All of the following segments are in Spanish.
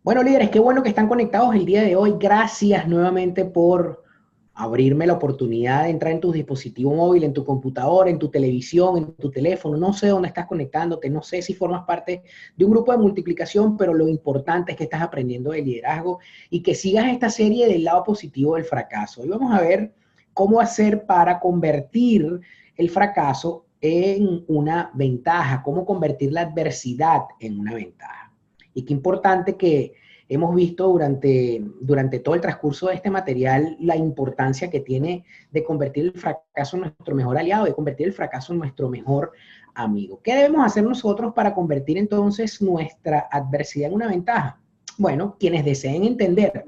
Bueno, líderes, qué bueno que están conectados el día de hoy. Gracias nuevamente por abrirme la oportunidad de entrar en tu dispositivo móvil, en tu computadora, en tu televisión, en tu teléfono. No sé dónde estás conectándote, no sé si formas parte de un grupo de multiplicación, pero lo importante es que estás aprendiendo de liderazgo y que sigas esta serie del lado positivo del fracaso. Hoy vamos a ver cómo hacer para convertir el fracaso en una ventaja, cómo convertir la adversidad en una ventaja. Y qué importante que hemos visto durante todo el transcurso de este material la importancia que tiene de convertir el fracaso en nuestro mejor aliado, de convertir el fracaso en nuestro mejor amigo. ¿Qué debemos hacer nosotros para convertir entonces nuestra adversidad en una ventaja? Bueno, quienes deseen entender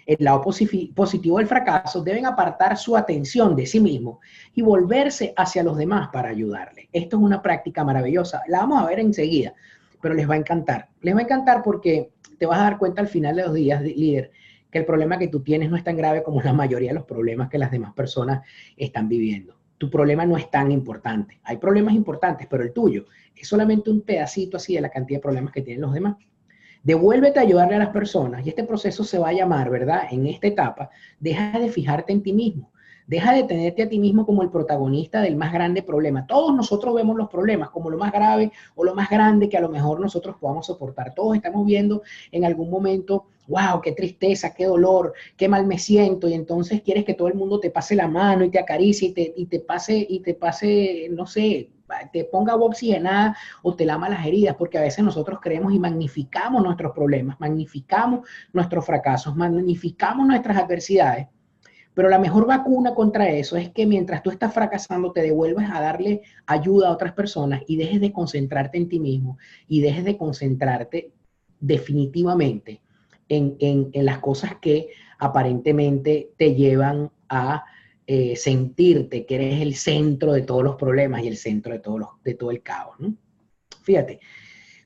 el lado positivo del fracaso deben apartar su atención de sí mismo y volverse hacia los demás para ayudarle. Esto es una práctica maravillosa. La vamos a ver enseguida, pero les va a encantar. Les va a encantar porque te vas a dar cuenta al final de los días, líder, que el problema que tú tienes no es tan grave como la mayoría de los problemas que las demás personas están viviendo. Tu problema no es tan importante. Hay problemas importantes, pero el tuyo es solamente un pedacito así de la cantidad de problemas que tienen los demás. Devuélvete a ayudarle a las personas y este proceso se va a llamar, ¿verdad? En esta etapa, deja de fijarte en ti mismo. Deja de tenerte a ti mismo como el protagonista del más grande problema. Todos nosotros vemos los problemas como lo más grave o lo más grande que a lo mejor nosotros podamos soportar. Todos estamos viendo en algún momento, wow, qué tristeza, qué dolor, qué mal me siento. Y entonces quieres que todo el mundo te pase la mano y te acaricie y te pase, no sé, te ponga agua oxigenada o te lama las heridas, porque a veces nosotros creemos y magnificamos nuestros problemas, magnificamos nuestros fracasos, magnificamos nuestras adversidades. Pero la mejor vacuna contra eso es que mientras tú estás fracasando, te devuelves a darle ayuda a otras personas y dejes de concentrarte en ti mismo y dejes de concentrarte definitivamente en las cosas que aparentemente te llevan a sentirte que eres el centro de todos los problemas y el centro de todo el caos, ¿no? Fíjate,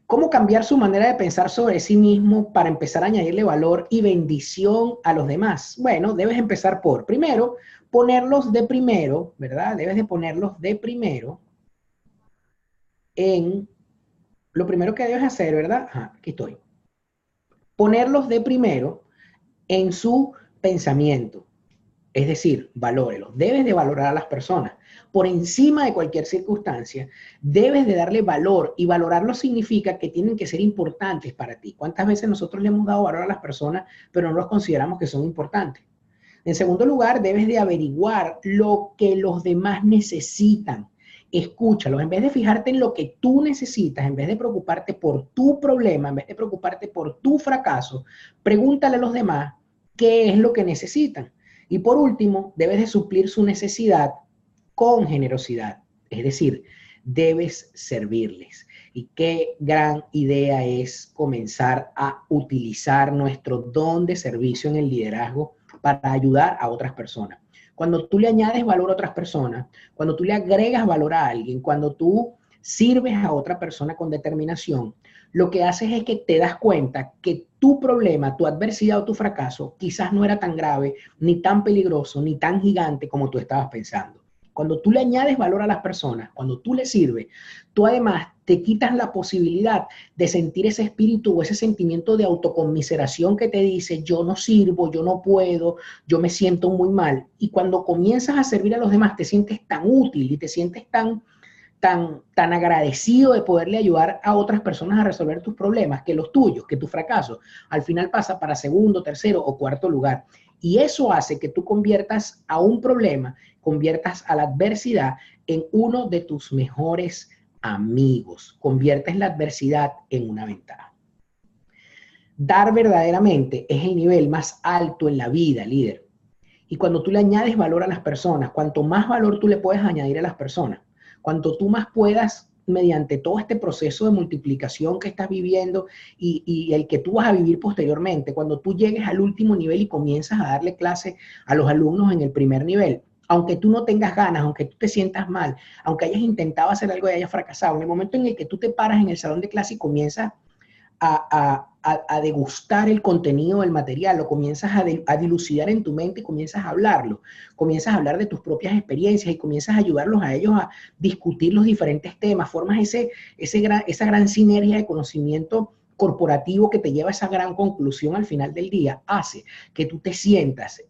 ¿cómo cambiar su manera de pensar sobre sí mismo para empezar a añadirle valor y bendición a los demás? Bueno, debes empezar por, primero, ponerlos de primero, ¿verdad? Debes de ponerlos de primero en, lo primero que debes hacer, ¿verdad? Ajá, aquí estoy. Ponerlos de primero en su pensamiento. Es decir, valórelos. Debes de valorar a las personas. Por encima de cualquier circunstancia, debes de darle valor y valorarlo significa que tienen que ser importantes para ti. ¿Cuántas veces nosotros le hemos dado valor a las personas, pero no los consideramos que son importantes? En segundo lugar, debes de averiguar lo que los demás necesitan. Escúchalos. En vez de fijarte en lo que tú necesitas, en vez de preocuparte por tu problema, en vez de preocuparte por tu fracaso, pregúntale a los demás qué es lo que necesitan. Y por último, debes de suplir su necesidad con generosidad. Es decir, debes servirles. Y qué gran idea es comenzar a utilizar nuestro don de servicio en el liderazgo para ayudar a otras personas. Cuando tú le añades valor a otras personas, cuando tú le agregas valor a alguien, cuando tú sirves a otra persona con determinación, lo que haces es que te das cuenta que tu problema, tu adversidad o tu fracaso quizás no era tan grave, ni tan peligroso, ni tan gigante como tú estabas pensando. Cuando tú le añades valor a las personas, cuando tú le sirves, tú además te quitas la posibilidad de sentir ese espíritu o ese sentimiento de autoconmiseración que te dice, yo no sirvo, yo no puedo, yo me siento muy mal. Y cuando comienzas a servir a los demás, te sientes tan útil y te sientes tan agradecido de poderle ayudar a otras personas a resolver tus problemas, que los tuyos, que tu fracaso, al final pasa para segundo, tercero o cuarto lugar. Y eso hace que tú conviertas a un problema, conviertas a la adversidad en uno de tus mejores amigos. Conviertes la adversidad en una ventaja. Dar verdaderamente es el nivel más alto en la vida, líder. Y cuando tú le añades valor a las personas, cuanto más valor tú le puedes añadir a las personas, cuanto tú más puedas, mediante todo este proceso de multiplicación que estás viviendo y el que tú vas a vivir posteriormente, cuando tú llegues al último nivel y comienzas a darle clase a los alumnos en el primer nivel, aunque tú no tengas ganas, aunque tú te sientas mal, aunque hayas intentado hacer algo y hayas fracasado, en el momento en el que tú te paras en el salón de clase y comienzas a degustar el contenido del material, lo comienzas a dilucidar en tu mente y comienzas a hablarlo, comienzas a hablar de tus propias experiencias y comienzas a ayudarlos a ellos a discutir los diferentes temas, formas esa gran sinergia de conocimiento corporativo que te lleva a esa gran conclusión al final del día, hace que tú te sientas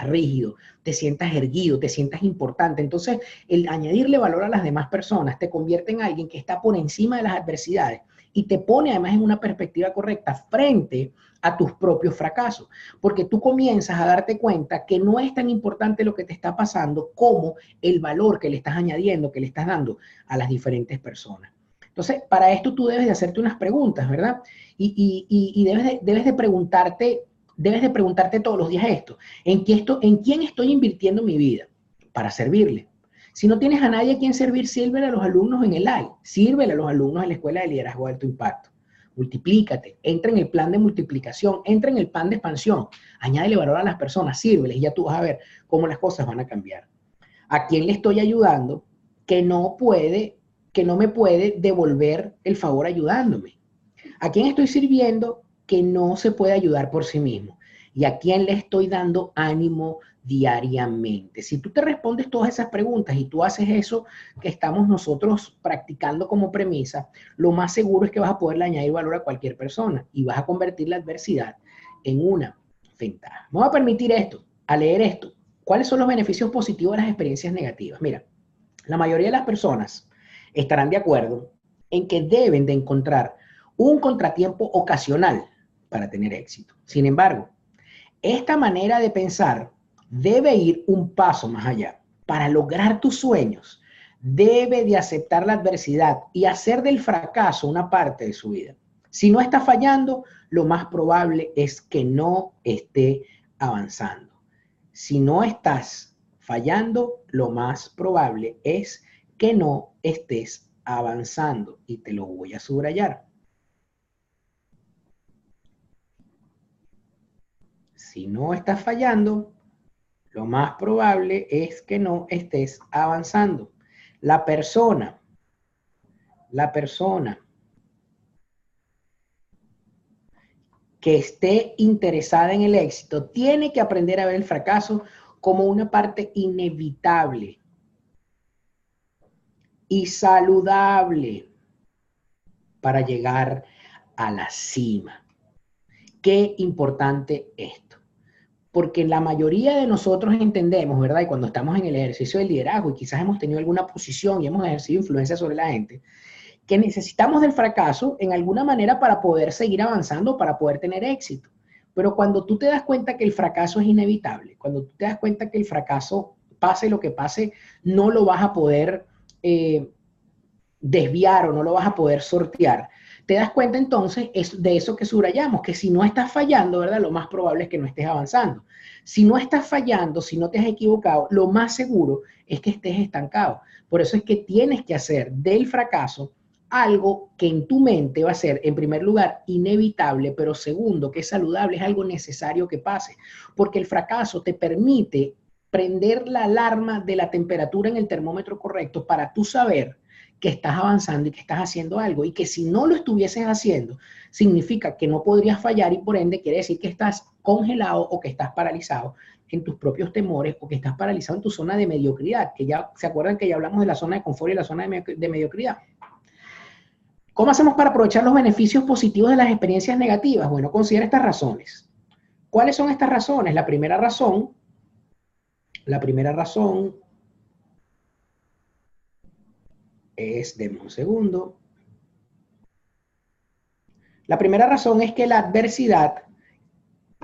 rígido, te sientas erguido, te sientas importante. Entonces, el añadirle valor a las demás personas te convierte en alguien que está por encima de las adversidades y te pone además en una perspectiva correcta frente a tus propios fracasos, porque tú comienzas a darte cuenta que no es tan importante lo que te está pasando como el valor que le estás añadiendo, que le estás dando a las diferentes personas. Entonces, para esto tú debes de hacerte unas preguntas, ¿verdad? Y debes de preguntarte todos los días esto. ¿En quién estoy invirtiendo mi vida? Para servirle. Si no tienes a nadie a quien servir, sírvele a los alumnos en el AI, sírvele a los alumnos en la Escuela de Liderazgo de Alto Impacto. Multiplícate, entra en el plan de multiplicación, entra en el plan de expansión, añádele valor a las personas, sírveles y ya tú vas a ver cómo las cosas van a cambiar. ¿A quién le estoy ayudando que no me puede devolver el favor ayudándome? ¿A quién estoy sirviendo que no se puede ayudar por sí mismo? ¿Y a quién le estoy dando ánimo diariamente? Si tú te respondes todas esas preguntas y tú haces eso que estamos nosotros practicando como premisa, lo más seguro es que vas a poderle añadir valor a cualquier persona y vas a convertir la adversidad en una ventaja. Me voy a permitir a leer esto. ¿Cuáles son los beneficios positivos de las experiencias negativas? Mira, la mayoría de las personas estarán de acuerdo en que deben de encontrar un contratiempo ocasional para tener éxito. Sin embargo, esta manera de pensar debe ir un paso más allá. Para lograr tus sueños, debe de aceptar la adversidad y hacer del fracaso una parte de su vida. Si no está fallando, lo más probable es que no esté avanzando. Si no estás fallando, lo más probable es que no estés avanzando. Y te lo voy a subrayar. Si no estás fallando, lo más probable es que no estés avanzando. La persona que esté interesada en el éxito tiene que aprender a ver el fracaso como una parte inevitable y saludable para llegar a la cima. Qué importante esto. Porque la mayoría de nosotros entendemos, ¿verdad? Y cuando estamos en el ejercicio del liderazgo y quizás hemos tenido alguna posición y hemos ejercido influencia sobre la gente, que necesitamos del fracaso en alguna manera para poder seguir avanzando, para poder tener éxito. Pero cuando tú te das cuenta que el fracaso es inevitable, cuando tú te das cuenta que el fracaso, pase lo que pase, no lo vas a poder desviar o no lo vas a poder sortear, te das cuenta entonces de eso que subrayamos, que si no estás fallando, ¿verdad? Lo más probable es que no estés avanzando. Si no estás fallando, si no te has equivocado, lo más seguro es que estés estancado. Por eso es que tienes que hacer del fracaso algo que en tu mente va a ser, en primer lugar, inevitable, pero segundo, que es saludable, es algo necesario que pase, porque el fracaso te permite prender la alarma de la temperatura en el termómetro correcto para tú saber que estás avanzando y que estás haciendo algo, y que si no lo estuvieses haciendo, significa que no podrías fallar y por ende quiere decir que estás congelado o que estás paralizado en tus propios temores o que estás paralizado en tu zona de mediocridad, que ya se acuerdan que ya hablamos de la zona de confort y la zona de mediocridad. ¿Cómo hacemos para aprovechar los beneficios positivos de las experiencias negativas? Bueno, considera estas razones. ¿Cuáles son estas razones? La primera razón es, denme un segundo. La primera razón es que la adversidad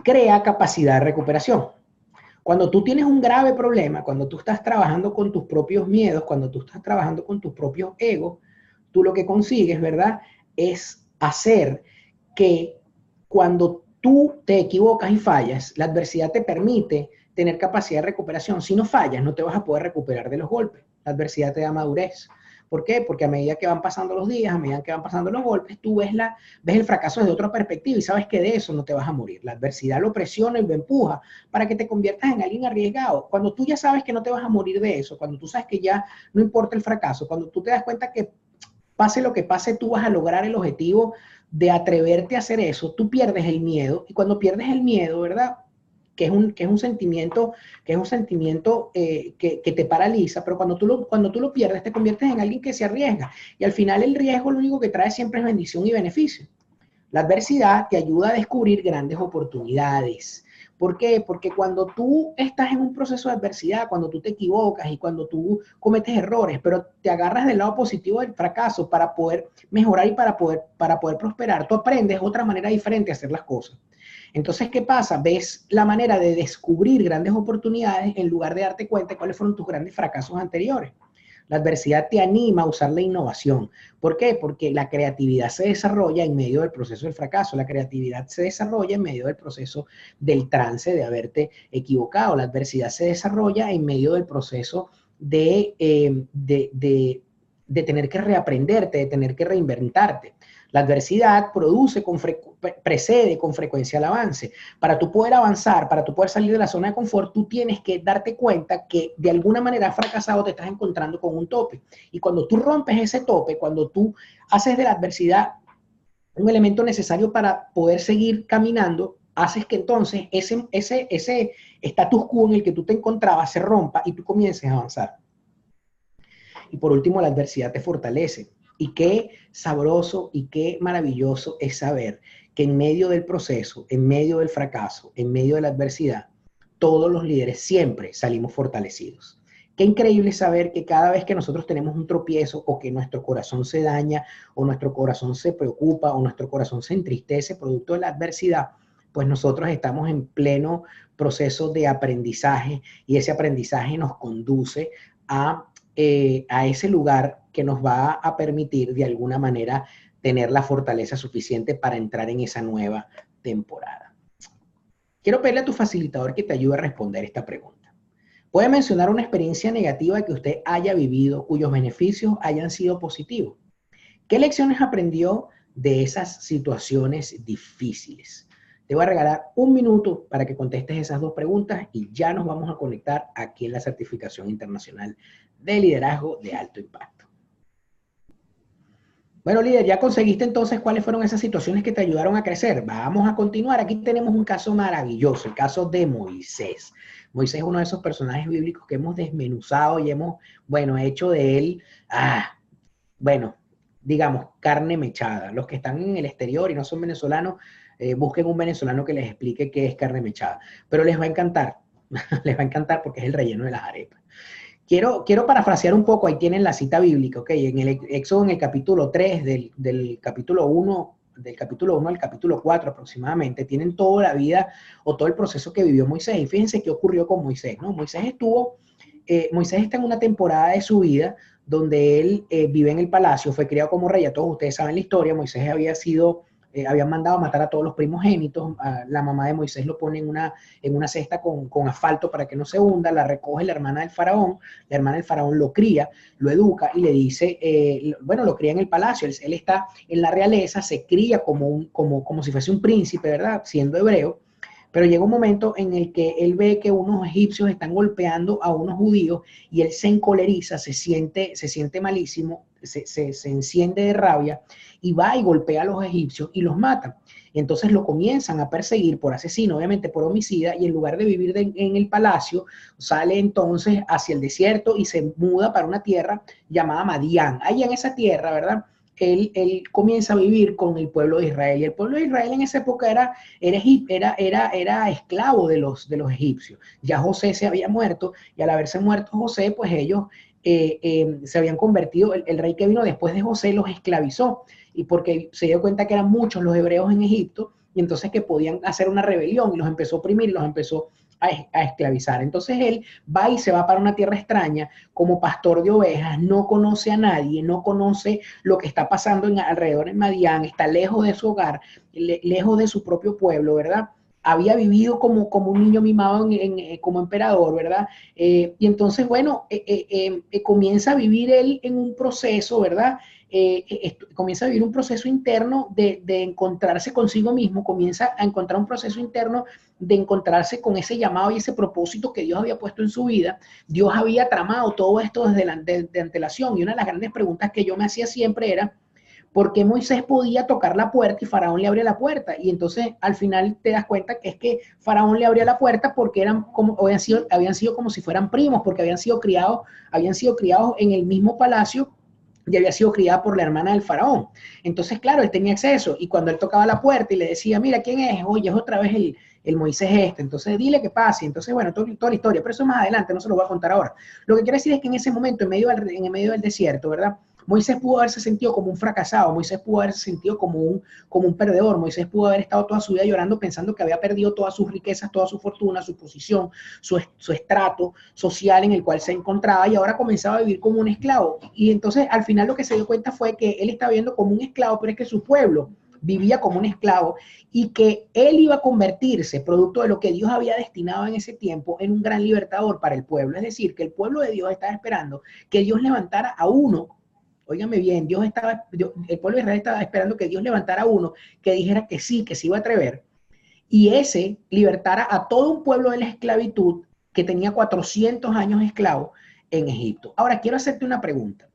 crea capacidad de recuperación. Cuando tú tienes un grave problema, cuando tú estás trabajando con tus propios miedos, cuando tú estás trabajando con tus propios egos, tú lo que consigues, ¿verdad? Es hacer que cuando tú te equivocas y fallas, la adversidad te permite tener capacidad de recuperación. Si no fallas, no te vas a poder recuperar de los golpes. La adversidad te da madurez. ¿Por qué? Porque a medida que van pasando los días, a medida que van pasando los golpes, tú ves el fracaso desde otra perspectiva y sabes que de eso no te vas a morir. La adversidad lo presiona y lo empuja para que te conviertas en alguien arriesgado. Cuando tú ya sabes que no te vas a morir de eso, cuando tú sabes que ya no importa el fracaso, cuando tú te das cuenta que pase lo que pase, tú vas a lograr el objetivo de atreverte a hacer eso, tú pierdes el miedo, y cuando pierdes el miedo, ¿verdad? Que es un sentimiento que te paraliza, pero cuando tú lo pierdes, te conviertes en alguien que se arriesga. Y al final el riesgo lo único que trae siempre es bendición y beneficio. La adversidad te ayuda a descubrir grandes oportunidades. ¿Por qué? Porque cuando tú estás en un proceso de adversidad, cuando tú te equivocas y cuando tú cometes errores, pero te agarras del lado positivo del fracaso para poder mejorar y para poder prosperar, tú aprendes otra manera diferente de hacer las cosas. Entonces, ¿qué pasa? Ves la manera de descubrir grandes oportunidades en lugar de darte cuenta de cuáles fueron tus grandes fracasos anteriores. La adversidad te anima a usar la innovación. ¿Por qué? Porque la creatividad se desarrolla en medio del proceso del fracaso. La creatividad se desarrolla en medio del proceso del trance de haberte equivocado. La adversidad se desarrolla en medio del proceso de tener que reaprenderte, de tener que reinventarte. La adversidad precede con frecuencia el avance. Para tú poder avanzar, para tú poder salir de la zona de confort, tú tienes que darte cuenta que de alguna manera has fracasado, te estás encontrando con un tope. Y cuando tú rompes ese tope, cuando tú haces de la adversidad un elemento necesario para poder seguir caminando, haces que entonces ese status quo en el que tú te encontrabas se rompa y tú comiences a avanzar. Y por último, la adversidad te fortalece. Y qué sabroso y qué maravilloso es saber que en medio del proceso, en medio del fracaso, en medio de la adversidad, todos los líderes siempre salimos fortalecidos. Qué increíble saber que cada vez que nosotros tenemos un tropiezo o que nuestro corazón se daña o nuestro corazón se preocupa o nuestro corazón se entristece producto de la adversidad, pues nosotros estamos en pleno proceso de aprendizaje y ese aprendizaje nos conduce a ese lugar que nos va a permitir de alguna manera tener la fortaleza suficiente para entrar en esa nueva temporada. Quiero pedirle a tu facilitador que te ayude a responder esta pregunta. ¿Puede mencionar una experiencia negativa que usted haya vivido cuyos beneficios hayan sido positivos? ¿Qué lecciones aprendió de esas situaciones difíciles? Te voy a regalar 1 minuto para que contestes esas 2 preguntas y ya nos vamos a conectar aquí en la certificación internacional de liderazgo de alto impacto. Bueno, líder, ya conseguiste entonces cuáles fueron esas situaciones que te ayudaron a crecer. Vamos a continuar. Aquí tenemos un caso maravilloso, el caso de Moisés. Moisés es uno de esos personajes bíblicos que hemos desmenuzado y hemos, bueno, hecho de él, bueno, digamos, carne mechada. Los que están en el exterior y no son venezolanos, busquen un venezolano que les explique qué es carne mechada. Pero les va a encantar, les va a encantar porque es el relleno de las arepas. Quiero parafrasear un poco, ahí tienen la cita bíblica, ¿ok? En el Éxodo, en el capítulo 3 del capítulo 1, al capítulo 4 aproximadamente, tienen toda la vida o todo el proceso que vivió Moisés. Y fíjense qué ocurrió con Moisés, ¿no? Moisés está en una temporada de su vida donde él vive en el palacio, fue criado como rey, ya todos ustedes saben la historia. Moisés habían mandado a matar a todos los primogénitos, la mamá de Moisés lo pone en una cesta con asfalto para que no se hunda, la recoge la hermana del faraón lo cría, lo educa y le dice, bueno, lo cría en el palacio, él está en la realeza, se cría como si fuese un príncipe, ¿verdad? Siendo hebreo. Pero llega un momento en el que él ve que unos egipcios están golpeando a unos judíos y él se encoleriza, se siente malísimo, se enciende de rabia y va y golpea a los egipcios y los mata. Y entonces lo comienzan a perseguir por asesino, obviamente por homicida, y en lugar de vivir en el palacio, sale entonces hacia el desierto y se muda para una tierra llamada Madián. Ahí en esa tierra, ¿verdad? Él comienza a vivir con el pueblo de Israel. Y el pueblo de Israel en esa época era esclavo de los egipcios. Ya José se había muerto y al haberse muerto José, pues ellos se habían convertido, el rey que vino después de José los esclavizó y porque se dio cuenta que eran muchos los hebreos en Egipto y entonces que podían hacer una rebelión y los empezó a oprimir y los empezó a esclavizar. Entonces él va y se va para una tierra extraña como pastor de ovejas, no conoce a nadie, no conoce lo que está pasando alrededor en Madián, está lejos de su hogar, lejos de su propio pueblo, ¿verdad? Había vivido como un niño mimado como emperador, ¿verdad? Y entonces, bueno, comienza a vivir él en un proceso, ¿verdad? Comienza a vivir un proceso interno de encontrarse consigo mismo, comienza a encontrar un proceso interno de encontrarse con ese llamado y ese propósito que Dios había puesto en su vida. Dios había tramado todo esto de antelación y una de las grandes preguntas que yo me hacía siempre era, ¿por qué Moisés podía tocar la puerta y Faraón le abría la puerta? Y entonces al final te das cuenta que es que Faraón le abría la puerta porque habían sido como si fueran primos, porque habían sido criados en el mismo palacio y había sido criada por la hermana del faraón. Entonces, claro, él tenía acceso, y cuando él tocaba la puerta y le decía, mira, ¿quién es? Oye, es otra vez el Moisés este, entonces dile que pase. Entonces, bueno, toda la historia, pero eso más adelante, no se lo voy a contar ahora. Lo que quiero decir es que en ese momento, en el medio del desierto, ¿verdad? Moisés pudo haberse sentido como un fracasado, Moisés pudo haberse sentido como un perdedor, Moisés pudo haber estado toda su vida llorando pensando que había perdido todas sus riquezas, toda su fortuna, su posición, su estrato social en el cual se encontraba, y ahora comenzaba a vivir como un esclavo. Y entonces al final lo que se dio cuenta fue que él estaba viendo como un esclavo, pero es que su pueblo vivía como un esclavo, y que él iba a convertirse, producto de lo que Dios había destinado en ese tiempo, en un gran libertador para el pueblo. Es decir, que el pueblo de Dios estaba esperando que Dios levantara a uno. Óigame bien, el pueblo de Israel estaba esperando que Dios levantara a uno que dijera que sí, que se iba a atrever, y ese libertara a todo un pueblo de la esclavitud que tenía 400 años esclavo en Egipto. Ahora, quiero hacerte una pregunta.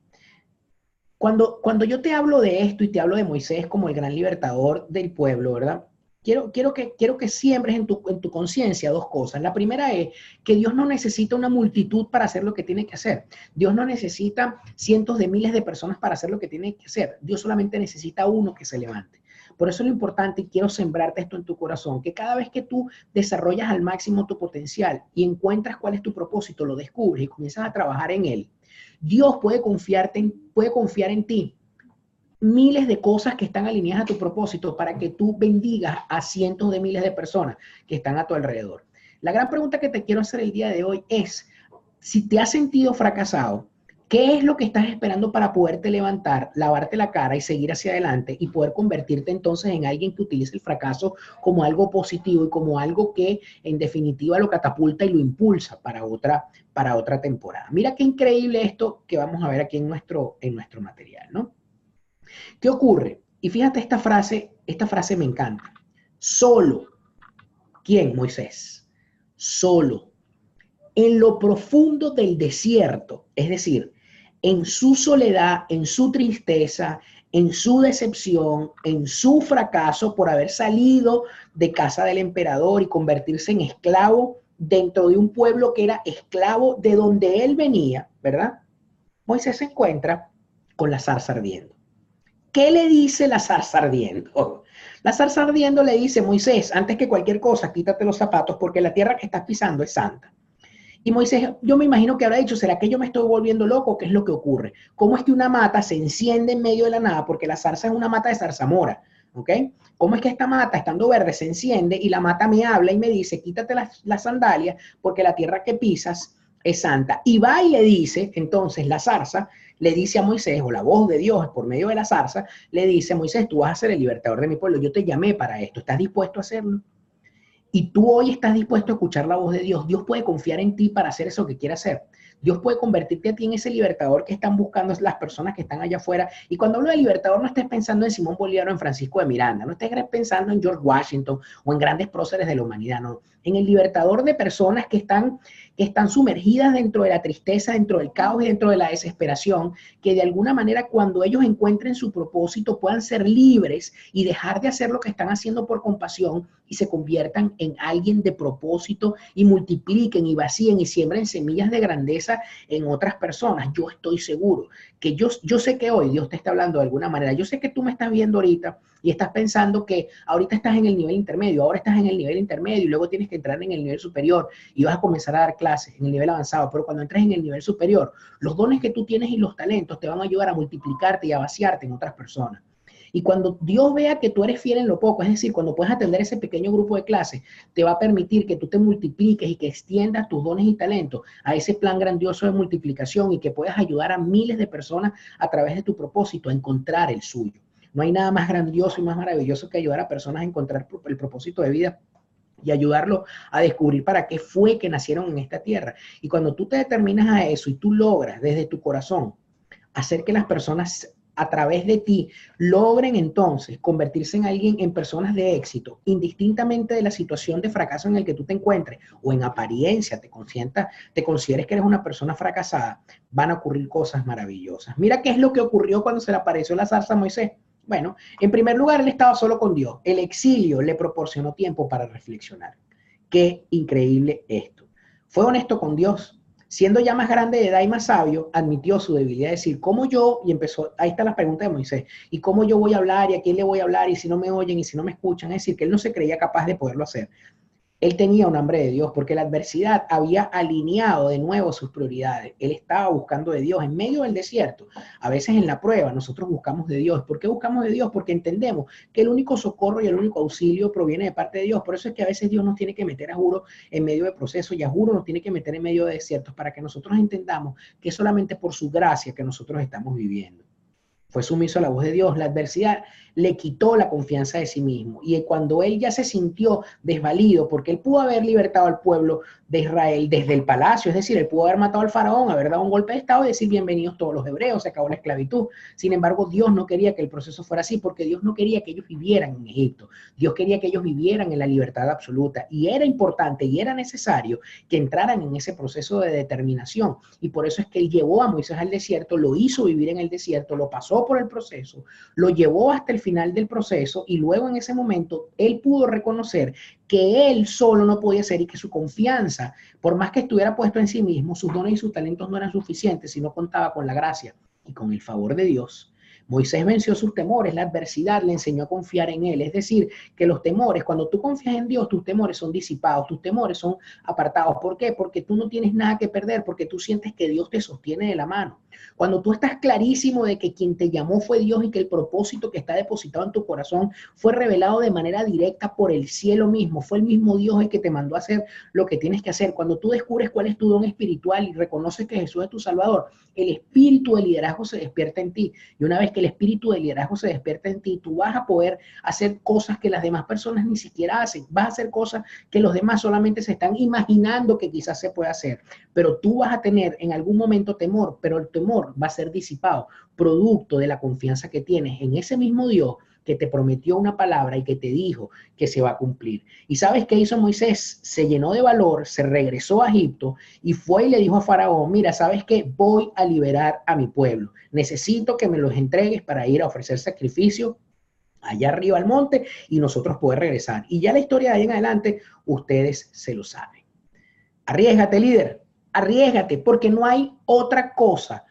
Cuando yo te hablo de esto y te hablo de Moisés como el gran libertador del pueblo, ¿verdad? Quiero que siembres en tu conciencia dos cosas. La primera es que Dios no necesita una multitud para hacer lo que tiene que hacer. Dios no necesita cientos de miles de personas para hacer lo que tiene que hacer. Dios solamente necesita uno que se levante. Por eso es lo importante, y quiero sembrarte esto en tu corazón, que cada vez que tú desarrollas al máximo tu potencial y encuentras cuál es tu propósito, lo descubres y comienzas a trabajar en él, Dios puede confiar en ti miles de cosas que están alineadas a tu propósito para que tú bendigas a cientos de miles de personas que están a tu alrededor. La gran pregunta que te quiero hacer el día de hoy es, si te has sentido fracasado, ¿qué es lo que estás esperando para poderte levantar, lavarte la cara y seguir hacia adelante y poder convertirte entonces en alguien que utilice el fracaso como algo positivo y como algo que en definitiva lo catapulta y lo impulsa para otra temporada? Mira qué increíble esto que vamos a ver aquí en nuestro material, ¿no? ¿Qué ocurre? Y fíjate esta frase me encanta. Solo. ¿Quién? Moisés. Solo. En lo profundo del desierto, es decir, en su soledad, en su tristeza, en su decepción, en su fracaso por haber salido de casa del emperador y convertirse en esclavo dentro de un pueblo que era esclavo de donde él venía, ¿verdad? Moisés se encuentra con la zarza ardiendo. ¿Qué le dice la zarza ardiendo? La zarza ardiendo le dice, Moisés, antes que cualquier cosa, quítate los zapatos porque la tierra que estás pisando es santa. Y Moisés, yo me imagino que habrá dicho, ¿será que yo me estoy volviendo loco? ¿Qué es lo que ocurre? ¿Cómo es que una mata se enciende en medio de la nada? Porque la zarza es una mata de zarzamora, ¿ok? ¿Cómo es que esta mata, estando verde, se enciende y la mata me habla y me dice, quítate las sandalias porque la tierra que pisas es santa? Y va y le dice, entonces la zarza le dice a Moisés, o la voz de Dios por medio de la zarza, le dice, Moisés, tú vas a ser el libertador de mi pueblo, yo te llamé para esto, ¿estás dispuesto a hacerlo? Y tú hoy estás dispuesto a escuchar la voz de Dios. Dios puede confiar en ti para hacer eso que quiere hacer. Dios puede convertirte a ti en ese libertador que están buscando las personas que están allá afuera. Y cuando hablo de libertador, no estés pensando en Simón Bolívar o en Francisco de Miranda, no estés pensando en George Washington o en grandes próceres de la humanidad, no. En el libertador de personas que están sumergidas dentro de la tristeza, dentro del caos y dentro de la desesperación, que de alguna manera cuando ellos encuentren su propósito puedan ser libres y dejar de hacer lo que están haciendo por compasión y se conviertan en alguien de propósito y multipliquen y vacíen y siembren semillas de grandeza en otras personas. Yo estoy seguro que yo sé que hoy Dios te está hablando de alguna manera. Yo sé que tú me estás viendo ahorita y estás pensando que ahorita estás en el nivel intermedio, ahora estás en el nivel intermedio y luego tienes que entrar en el nivel superior y vas a comenzar a dar clases en el nivel avanzado. Pero cuando entres en el nivel superior, los dones que tú tienes y los talentos te van a ayudar a multiplicarte y a vaciarte en otras personas. Y cuando Dios vea que tú eres fiel en lo poco, es decir, cuando puedes atender ese pequeño grupo de clases, te va a permitir que tú te multipliques y que extiendas tus dones y talentos a ese plan grandioso de multiplicación y que puedas ayudar a miles de personas a través de tu propósito a encontrar el suyo. No hay nada más grandioso y más maravilloso que ayudar a personas a encontrar el propósito de vida y ayudarlos a descubrir para qué fue que nacieron en esta tierra. Y cuando tú te determinas a eso y tú logras desde tu corazón hacer que las personas a través de ti logren entonces convertirse en alguien, en personas de éxito, indistintamente de la situación de fracaso en el que tú te encuentres o en apariencia te consideres que eres una persona fracasada, van a ocurrir cosas maravillosas. Mira qué es lo que ocurrió cuando se le apareció la zarza a Moisés. Bueno, en primer lugar, él estaba solo con Dios. El exilio le proporcionó tiempo para reflexionar. Qué increíble esto. Fue honesto con Dios. Siendo ya más grande de edad y más sabio, admitió su debilidad, es decir, ¿cómo yo? Y empezó, ahí está la pregunta de Moisés, ¿y cómo yo voy a hablar? ¿Y a quién le voy a hablar? ¿Y si no me oyen? ¿Y si no me escuchan? Es decir, que él no se creía capaz de poderlo hacer. Él tenía un hambre de Dios porque la adversidad había alineado de nuevo sus prioridades. Él estaba buscando de Dios en medio del desierto. A veces en la prueba nosotros buscamos de Dios. ¿Por qué buscamos de Dios? Porque entendemos que el único socorro y el único auxilio proviene de parte de Dios. Por eso es que a veces Dios nos tiene que meter a juro en medio de procesos y a juro nos tiene que meter en medio de desiertos para que nosotros entendamos que es solamente por su gracia que nosotros estamos viviendo. Fue sumiso a la voz de Dios. La adversidad le quitó la confianza de sí mismo. Y cuando él ya se sintió desvalido, porque él pudo haber libertado al pueblo de Israel desde el palacio, es decir, él pudo haber matado al faraón, haber dado un golpe de estado y decir bienvenidos todos los hebreos, se acabó la esclavitud. Sin embargo, Dios no quería que el proceso fuera así, porque Dios no quería que ellos vivieran en Egipto. Dios quería que ellos vivieran en la libertad absoluta. Y era importante y era necesario que entraran en ese proceso de determinación. Y por eso es que él llevó a Moisés al desierto, lo hizo vivir en el desierto, lo pasó por el proceso, lo llevó hasta el final del proceso y luego en ese momento él pudo reconocer que él solo no podía ser y que su confianza, por más que estuviera puesto en sí mismo, sus dones y sus talentos no eran suficientes si no contaba con la gracia y con el favor de Dios. Moisés venció sus temores, la adversidad le enseñó a confiar en él. Es decir, que los temores, cuando tú confías en Dios, tus temores son disipados, tus temores son apartados. ¿Por qué? Porque tú no tienes nada que perder, porque tú sientes que Dios te sostiene de la mano. Cuando tú estás clarísimo de que quien te llamó fue Dios y que el propósito que está depositado en tu corazón fue revelado de manera directa por el cielo mismo, fue el mismo Dios el que te mandó a hacer lo que tienes que hacer. Cuando tú descubres cuál es tu don espiritual y reconoces que Jesús es tu Salvador, el espíritu de liderazgo se despierta en ti. Y una vez que el espíritu de liderazgo se despierta en ti, tú vas a poder hacer cosas que las demás personas ni siquiera hacen. Vas a hacer cosas que los demás solamente se están imaginando que quizás se pueda hacer. Pero tú vas a tener en algún momento temor, pero el temor va a ser disipado, producto de la confianza que tienes en ese mismo Dios que te prometió una palabra y que te dijo que se va a cumplir. ¿Y sabes qué hizo Moisés? Se llenó de valor, se regresó a Egipto y fue y le dijo a Faraón, mira, ¿sabes qué? Voy a liberar a mi pueblo. Necesito que me los entregues para ir a ofrecer sacrificio allá arriba al monte y nosotros poder regresar. Y ya la historia de ahí en adelante, ustedes se lo saben. Arriésgate, líder, arriésgate, porque no hay otra cosa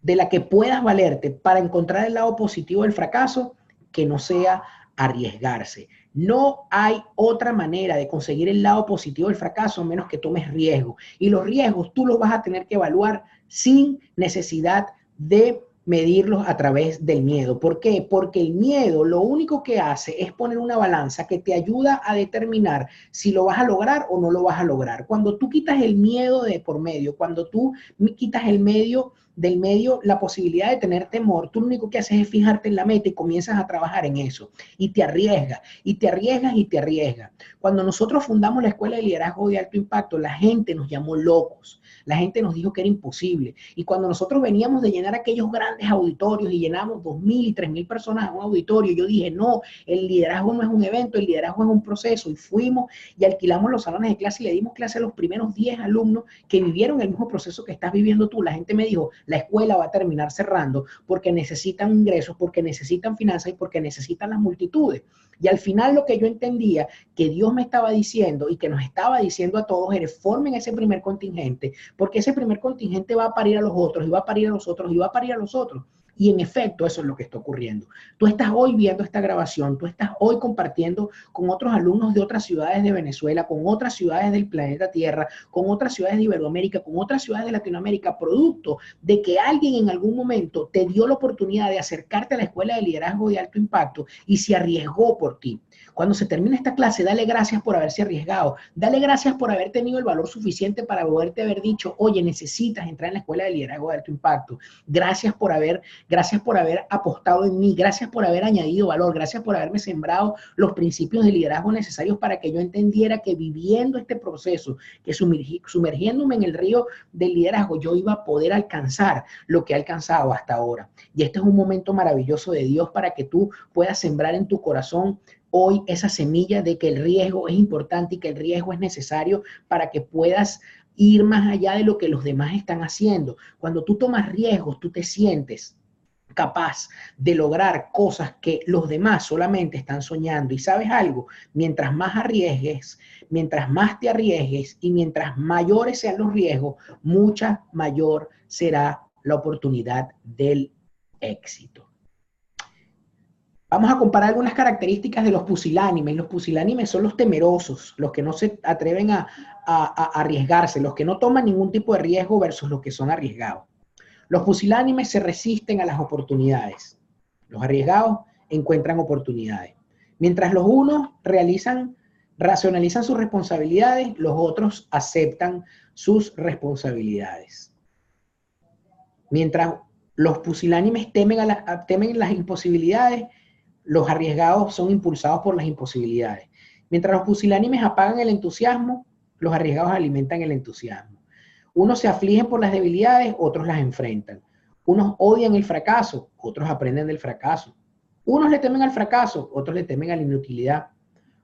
de la que puedas valerte para encontrar el lado positivo del fracaso que no sea arriesgarse. No hay otra manera de conseguir el lado positivo del fracaso menos que tomes riesgo. Y los riesgos tú los vas a tener que evaluar sin necesidad de medirlos a través del miedo. ¿Por qué? Porque el miedo lo único que hace es poner una balanza que te ayuda a determinar si lo vas a lograr o no lo vas a lograr. Cuando tú quitas el miedo de por medio, cuando tú quitas el medio del medio, la posibilidad de tener temor, tú lo único que haces es fijarte en la meta y comienzas a trabajar en eso. Y te arriesgas, y te arriesgas, y te arriesgas. Cuando nosotros fundamos la Escuela de Liderazgo de Alto Impacto, la gente nos llamó locos. La gente nos dijo que era imposible. Y cuando nosotros veníamos de llenar aquellos grandes auditorios y llenamos 2.000 y 3.000 personas en un auditorio, yo dije, no, el liderazgo no es un evento, el liderazgo es un proceso. Y fuimos y alquilamos los salones de clase y le dimos clase a los primeros 10 alumnos que vivieron el mismo proceso que estás viviendo tú. La gente me dijo, la escuela va a terminar cerrando porque necesitan ingresos, porque necesitan finanzas y porque necesitan las multitudes. Y al final lo que yo entendía que Dios me estaba diciendo y que nos estaba diciendo a todos era formen ese primer contingente, porque ese primer contingente va a parir a los otros y va a parir a los otros y va a parir a los otros. Y en efecto, eso es lo que está ocurriendo. Tú estás hoy viendo esta grabación, tú estás hoy compartiendo con otros alumnos de otras ciudades de Venezuela, con otras ciudades del planeta Tierra, con otras ciudades de Iberoamérica, con otras ciudades de Latinoamérica, producto de que alguien en algún momento te dio la oportunidad de acercarte a la Escuela de Liderazgo de Alto Impacto y se arriesgó por ti. Cuando se termine esta clase, dale gracias por haberse arriesgado. Dale gracias por haber tenido el valor suficiente para poderte haber dicho, oye, necesitas entrar en la Escuela de Liderazgo de Alto Impacto. Gracias por haber apostado en mí. Gracias por haber añadido valor. Gracias por haberme sembrado los principios de liderazgo necesarios para que yo entendiera que viviendo este proceso, que sumergiéndome en el río del liderazgo, yo iba a poder alcanzar lo que he alcanzado hasta ahora. Y este es un momento maravilloso de Dios para que tú puedas sembrar en tu corazón hoy esa semilla de que el riesgo es importante y que el riesgo es necesario para que puedas ir más allá de lo que los demás están haciendo. Cuando tú tomas riesgos, tú te sientes capaz de lograr cosas que los demás solamente están soñando. Y sabes algo, mientras más arriesgues, mientras más te arriesgues y mientras mayores sean los riesgos, mucha mayor será la oportunidad del éxito. Vamos a comparar algunas características de los pusilánimes. Los pusilánimes son los temerosos, los que no se atreven a arriesgarse, los que no toman ningún tipo de riesgo versus los que son arriesgados. Los pusilánimes se resisten a las oportunidades. Los arriesgados encuentran oportunidades. Mientras los unos racionalizan sus responsabilidades, los otros aceptan sus responsabilidades. Mientras los pusilánimes temen las imposibilidades, los arriesgados son impulsados por las imposibilidades. Mientras los pusilánimes apagan el entusiasmo, los arriesgados alimentan el entusiasmo. Unos se afligen por las debilidades, otros las enfrentan. Unos odian el fracaso, otros aprenden del fracaso. Unos le temen al fracaso, otros le temen a la inutilidad.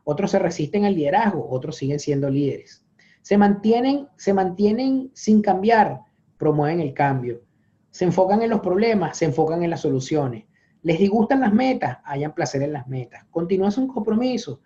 Otros se resisten al liderazgo, otros siguen siendo líderes. Se mantienen sin cambiar, promueven el cambio. Se enfocan en los problemas, se enfocan en las soluciones. Les disgustan las metas, hallan placer en las metas. Continúan sus compromisos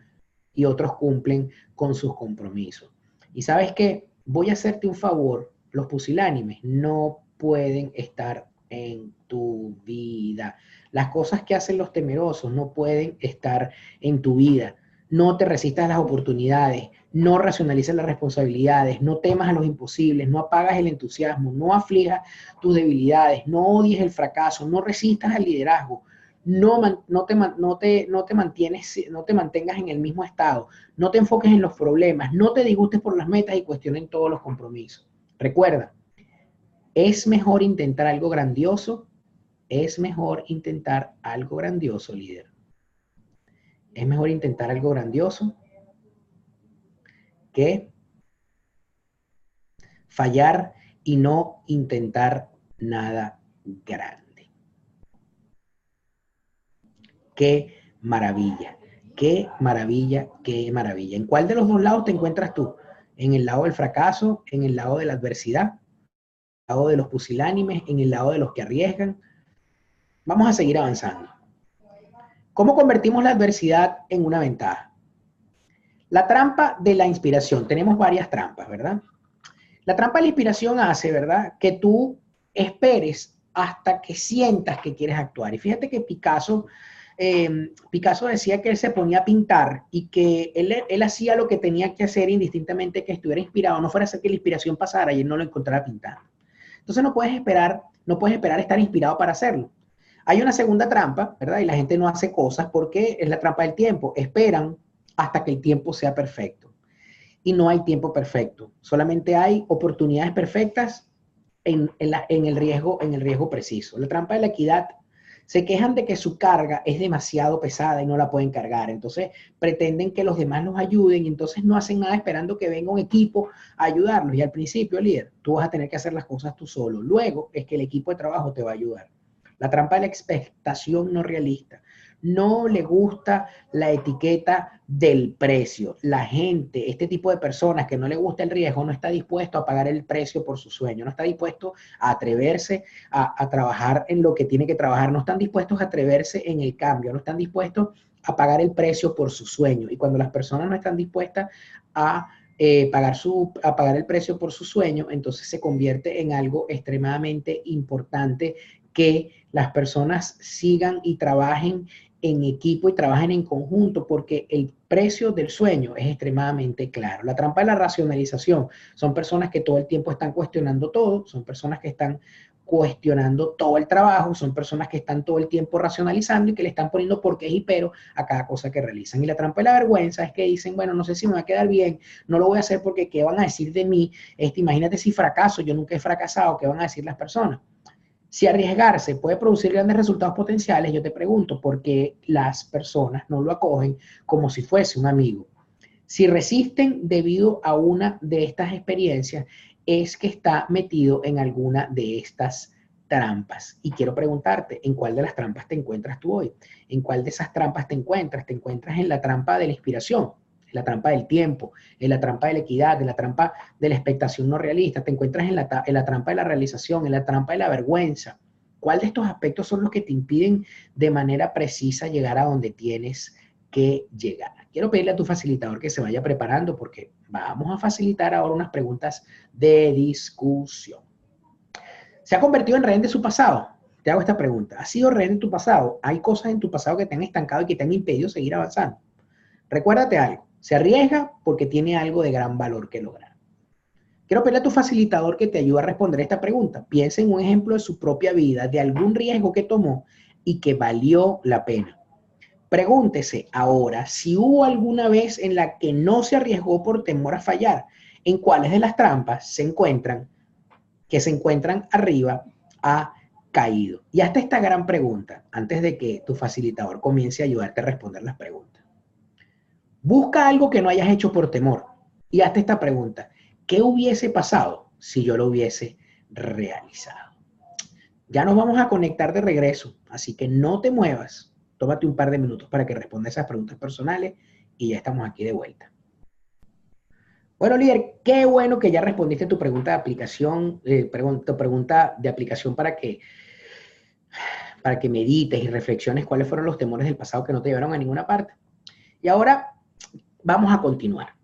y otros cumplen con sus compromisos. Y sabes qué, voy a hacerte un favor, los pusilánimes no pueden estar en tu vida. Las cosas que hacen los temerosos no pueden estar en tu vida. No te resistas a las oportunidades, no racionalices las responsabilidades, no temas a los imposibles, no apagas el entusiasmo, no aflijas tus debilidades, no odies el fracaso, no resistas al liderazgo, no te mantengas en el mismo estado, no te enfoques en los problemas, no te disgustes por las metas y cuestionen todos los compromisos. Recuerda, es mejor intentar algo grandioso, líder. Es mejor intentar algo grandioso que fallar y no intentar nada grande. ¡Qué maravilla! ¡Qué maravilla! ¡Qué maravilla! ¿En cuál de los dos lados te encuentras tú? ¿En el lado del fracaso? ¿En el lado de la adversidad? ¿En el lado de los pusilánimes? ¿En el lado de los que arriesgan? Vamos a seguir avanzando. ¿Cómo convertimos la adversidad en una ventaja? La trampa de la inspiración. Tenemos varias trampas, ¿verdad? La trampa de la inspiración hace, ¿verdad?, que tú esperes hasta que sientas que quieres actuar. Y fíjate que Picasso decía que él se ponía a pintar y que él hacía lo que tenía que hacer indistintamente que estuviera inspirado, no fuera a hacer que la inspiración pasara y él no lo encontrara pintando. Entonces no puedes esperar estar inspirado para hacerlo. Hay una segunda trampa, ¿verdad? Y la gente no hace cosas porque es la trampa del tiempo. Esperan hasta que el tiempo sea perfecto. Y no hay tiempo perfecto. Solamente hay oportunidades perfectas en el riesgo preciso. La trampa de la equidad. Se quejan de que su carga es demasiado pesada y no la pueden cargar. Entonces pretenden que los demás los ayuden y entonces no hacen nada esperando que venga un equipo a ayudarlos. Y al principio, líder, tú vas a tener que hacer las cosas tú solo. Luego es que el equipo de trabajo te va a ayudar. La trampa de la expectación no realista. No le gusta la etiqueta del precio. La gente, este tipo de personas que no le gusta el riesgo, no está dispuesto a pagar el precio por su sueño, no está dispuesto a atreverse a trabajar en lo que tiene que trabajar, no están dispuestos a atreverse en el cambio, no están dispuestos a pagar el precio por su sueño. Y cuando las personas no están dispuestas a pagar el precio por su sueño, entonces se convierte en algo extremadamente importante que las personas sigan y trabajen en equipo y trabajen en conjunto, porque el precio del sueño es extremadamente claro. La trampa de la racionalización son personas que todo el tiempo están cuestionando todo, son personas que están cuestionando todo el trabajo, son personas que están todo el tiempo racionalizando y que le están poniendo porqués y pero a cada cosa que realizan. Y la trampa de la vergüenza es que dicen, bueno, no sé si me va a quedar bien, no lo voy a hacer porque ¿qué van a decir de mí? Imagínate si fracaso, yo nunca he fracasado, ¿qué van a decir las personas? Si arriesgarse puede producir grandes resultados potenciales, yo te pregunto, ¿por qué las personas no lo acogen como si fuese un amigo? Si resisten debido a una de estas experiencias, es que está metido en alguna de estas trampas. Y quiero preguntarte, ¿en cuál de las trampas te encuentras tú hoy? ¿En cuál de esas trampas te encuentras? ¿Te encuentras en la trampa de la inspiración? En la trampa del tiempo, en la trampa de la equidad, en la trampa de la expectación no realista, te encuentras en la trampa de la realización, en la trampa de la vergüenza, ¿Cuál de estos aspectos son los que te impiden de manera precisa llegar a donde tienes que llegar? Quiero pedirle a tu facilitador que se vaya preparando porque vamos a facilitar ahora unas preguntas de discusión. ¿Se ha convertido en rehén de su pasado? Te hago esta pregunta. ¿Has sido rehén de tu pasado? ¿Hay cosas en tu pasado que te han estancado y que te han impedido seguir avanzando? Recuérdate algo. Se arriesga porque tiene algo de gran valor que lograr. Quiero pedirle a tu facilitador que te ayude a responder esta pregunta. Piensa en un ejemplo de su propia vida, de algún riesgo que tomó y que valió la pena. Pregúntese ahora si hubo alguna vez en la que no se arriesgó por temor a fallar. ¿En cuáles de las trampas se encuentran arriba ha caído? Y hasta esta gran pregunta, antes de que tu facilitador comience a ayudarte a responder las preguntas. Busca algo que no hayas hecho por temor. Y hazte esta pregunta. ¿Qué hubiese pasado si yo lo hubiese realizado? Ya nos vamos a conectar de regreso, así que no te muevas. Tómate un par de minutos para que responda esas preguntas personales y ya estamos aquí de vuelta. Bueno, líder, qué bueno que ya respondiste tu pregunta de aplicación, tu pregunta de aplicación para que medites y reflexiones cuáles fueron los temores del pasado que no te llevaron a ninguna parte. Y ahora vamos a continuar.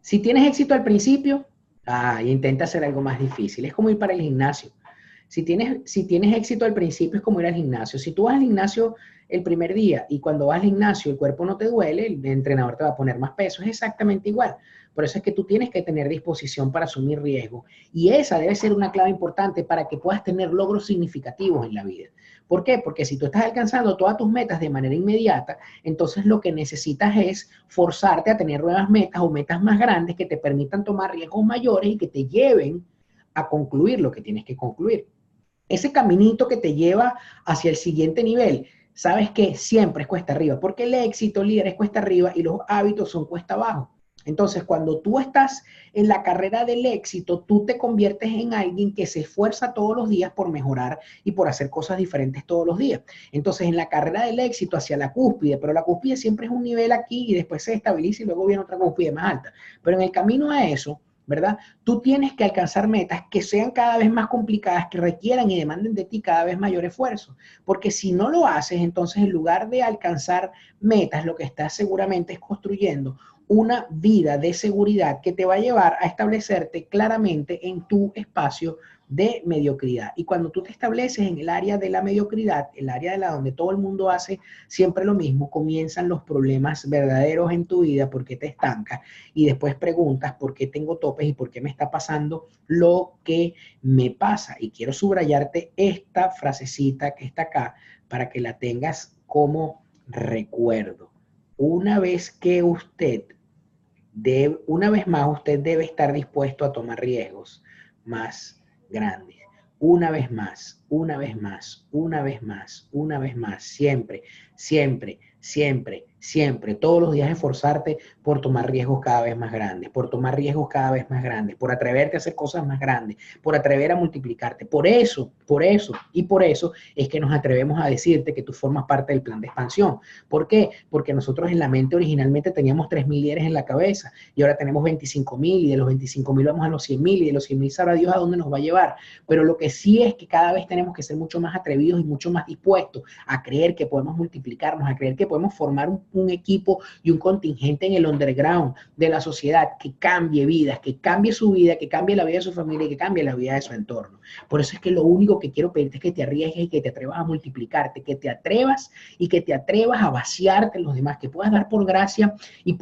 Si tienes éxito al principio, intenta hacer algo más difícil. Es como ir para el gimnasio. Si tienes éxito al principio, es como ir al gimnasio. Si tú vas al gimnasio el primer día y cuando vas al gimnasio el cuerpo no te duele, el entrenador te va a poner más peso. Es exactamente igual. Por eso es que tú tienes que tener disposición para asumir riesgo. Y esa debe ser una clave importante para que puedas tener logros significativos en la vida. ¿Por qué? Porque si tú estás alcanzando todas tus metas de manera inmediata, entonces lo que necesitas es forzarte a tener nuevas metas o metas más grandes que te permitan tomar riesgos mayores y que te lleven a concluir lo que tienes que concluir. Ese caminito que te lleva hacia el siguiente nivel, sabes que siempre es cuesta arriba, porque el éxito, líder, es cuesta arriba y los hábitos son cuesta abajo. Entonces, cuando tú estás en la carrera del éxito, tú te conviertes en alguien que se esfuerza todos los días por mejorar y por hacer cosas diferentes todos los días. Entonces, en la carrera del éxito hacia la cúspide, pero la cúspide siempre es un nivel aquí y después se estabiliza y luego viene otra cúspide más alta. Pero en el camino a eso, ¿verdad? Tú tienes que alcanzar metas que sean cada vez más complicadas, que requieran y demanden de ti cada vez mayor esfuerzo. Porque si no lo haces, entonces en lugar de alcanzar metas, lo que estás seguramente es construyendo una vida de seguridad que te va a llevar a establecerte claramente en tu espacio de mediocridad. Y cuando tú te estableces en el área de la mediocridad, el área de la donde todo el mundo hace siempre lo mismo, comienzan los problemas verdaderos en tu vida porque te estancas y después preguntas por qué tengo topes y por qué me está pasando lo que me pasa. Y quiero subrayarte esta frasecita que está acá para que la tengas como recuerdo. Una vez más usted debe estar dispuesto a tomar riesgos más grandes. Una vez más, una vez más, una vez más, una vez más, siempre, siempre, siempre, siempre, todos los días esforzarte por tomar riesgos cada vez más grandes, por tomar riesgos cada vez más grandes, por atreverte a hacer cosas más grandes, por atrever a multiplicarte. Por eso es que nos atrevemos a decirte que tú formas parte del plan de expansión. ¿Por qué? Porque nosotros en la mente originalmente teníamos 3.000 líderes en la cabeza y ahora tenemos 25.000 y de los 25.000 vamos a los 100.000 y de los 100.000 sabrá Dios a dónde nos va a llevar. Pero lo que sí es que cada vez tenemos que ser mucho más atrevidos y mucho más dispuestos a creer que podemos multiplicarnos, a creer que podemos formar un equipo y un contingente en el underground de la sociedad que cambie vidas, que cambie su vida, que cambie la vida de su familia y que cambie la vida de su entorno. Por eso es que lo único que quiero pedirte es que te arriesgues y que te atrevas a multiplicarte, que te atrevas y que te atrevas a vaciarte en los demás, que puedas dar por gracia y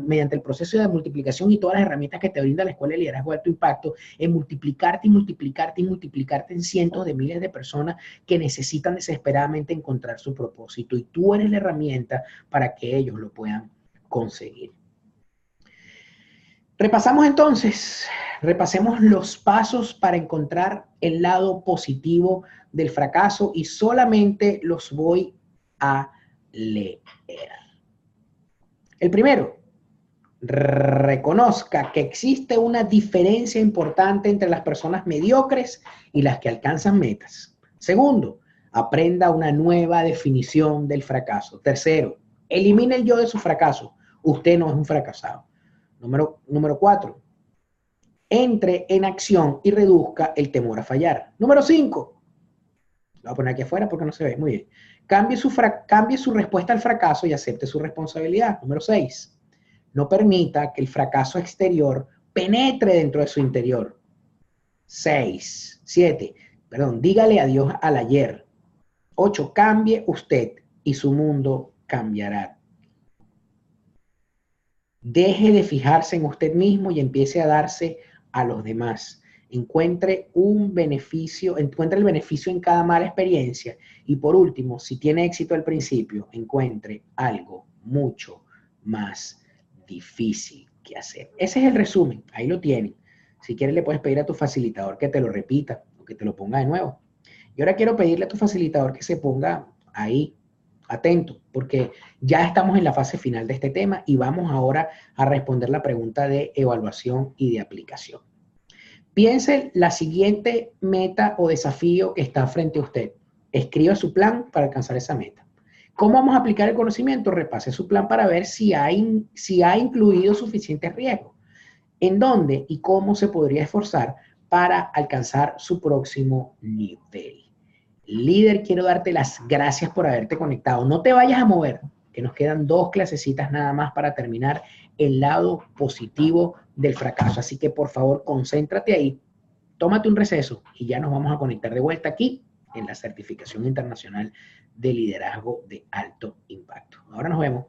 mediante el proceso de multiplicación y todas las herramientas que te brinda la Escuela de Liderazgo de Alto Impacto, en multiplicarte y multiplicarte y multiplicarte en cientos de miles de personas que necesitan desesperadamente encontrar su propósito. Y tú eres la herramienta para que ellos lo puedan conseguir. Repasemos los pasos para encontrar el lado positivo del fracaso y solamente los voy a leer. El primero, reconozca que existe una diferencia importante entre las personas mediocres y las que alcanzan metas. Segundo, aprenda una nueva definición del fracaso. Tercero, elimine el yo de su fracaso. Usted no es un fracasado. Número 4, entre en acción y reduzca el temor a fallar. Número 5, Lo voy a poner aquí afuera porque no se ve muy bien. Cambie su respuesta al fracaso y acepte su responsabilidad. Número 6. No permita que el fracaso exterior penetre dentro de su interior. 7. Dígale adiós al ayer. 8. Cambie usted y su mundo cambiará. Deje de fijarse en usted mismo y empiece a darse a los demás. Encuentre el beneficio en cada mala experiencia. Y por último, si tiene éxito al principio, encuentre algo mucho más difícil que hacer. Ese es el resumen, ahí lo tienen. Si quieres le puedes pedir a tu facilitador que te lo repita o que te lo ponga de nuevo. Y ahora quiero pedirle a tu facilitador que se ponga ahí, atento, porque ya estamos en la fase final de este tema y vamos ahora a responder la pregunta de evaluación y de aplicación. Piense la siguiente meta o desafío que está frente a usted. Escriba su plan para alcanzar esa meta. ¿Cómo vamos a aplicar el conocimiento? Repase su plan para ver si ha incluido suficientes riesgos. ¿En dónde y cómo se podría esforzar para alcanzar su próximo nivel? Líder, quiero darte las gracias por haberte conectado. No te vayas a mover, que nos quedan 2 clasecitas nada más para terminar el lado positivo del fracaso. Así que por favor, concéntrate ahí, tómate un receso y ya nos vamos a conectar de vuelta aquí en la Certificación Internacional de Liderazgo de Alto Impacto. Ahora nos vemos.